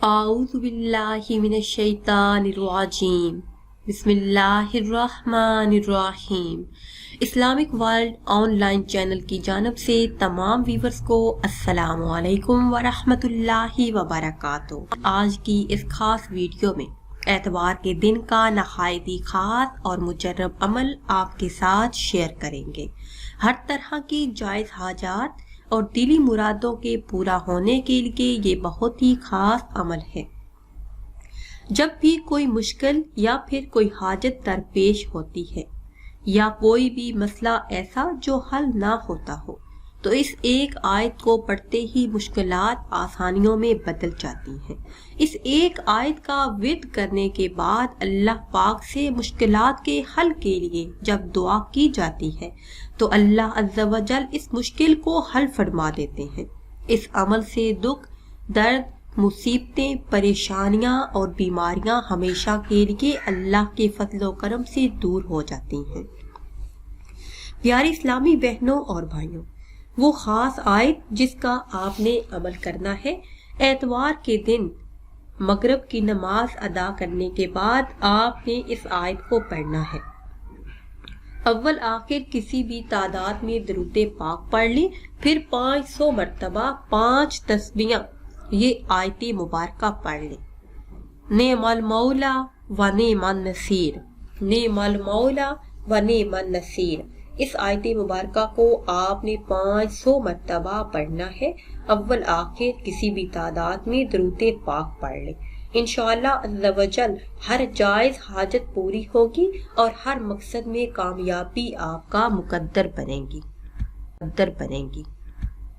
اعوذ باللہ من الشیطان الرجیم بسم اللہ الرحمن الرحیم۔ Islamic world on line channel کی جانب سے تمام ویورز کو السلام علیکم ورحمۃ اللہ وبرکاتہ۔ آج کی اس خاص ویڈیو میں اتوار کے دن کا نہایت ہی خاص اور مجرب عمل آپ کے ساتھ شیئر کریں گے۔ ہر طرح کی جائز حاجات اور دلی مرادوں کے پورا ہونے کے لیے یہ بہت ہی خاص عمل ہے۔ جب بھی کوئی مشکل یا پھر کوئی حاجت درپیش ہوتی ہے یا کوئی بھی مسئلہ ایسا جو حل نہ ہوتا ہو تو اس ایک آیت کو پڑھتے ہی مشکلات آسانیوں میں بدل جاتی ہیں۔ اس ایک آیت کا ورد کرنے کے بعد اللہ پاک سے مشکلات کے حل کے لیے جب دعا کی جاتی ہے تو اللہ عز و جل اس مشکل کو حل فرما دیتے ہیں۔ اس عمل سے دکھ، درد، مصیبتیں، پریشانیاں اور بیماریاں ہمیشہ کے لیے اللہ کے فضل و کرم سے دور ہو جاتی ہیں۔ پیاری اسلامی بہنوں اور بھائیوں، وہ خاص آیت جس کا آپ نے عمل کرنا ہے، اتوار کے دن مغرب کی نماز ادا کرنے کے بعد آپ نے اس آیت کو پڑھنا ہے۔ اول آخر کسی بھی تعداد میں درود پاک پڑھ لیں، پھر 500 مرتبہ 5 تسبیحاں یہ آیت مبارکہ پڑھ لیں۔ نعم المولا و نعم النصیر، نعم المولا و نعم النصیر۔ اس آیت مبارکہ کو آپ نے 500 مرتبہ پڑھنا ہے۔ اول آخر کسی بھی تعداد میں درود پاک پڑھ لیں۔ انشاءاللہ عز و جل ہر جائز حاجت پوری ہوگی اور ہر مقصد میں کامیابی آپ کا مقدر بنے گی۔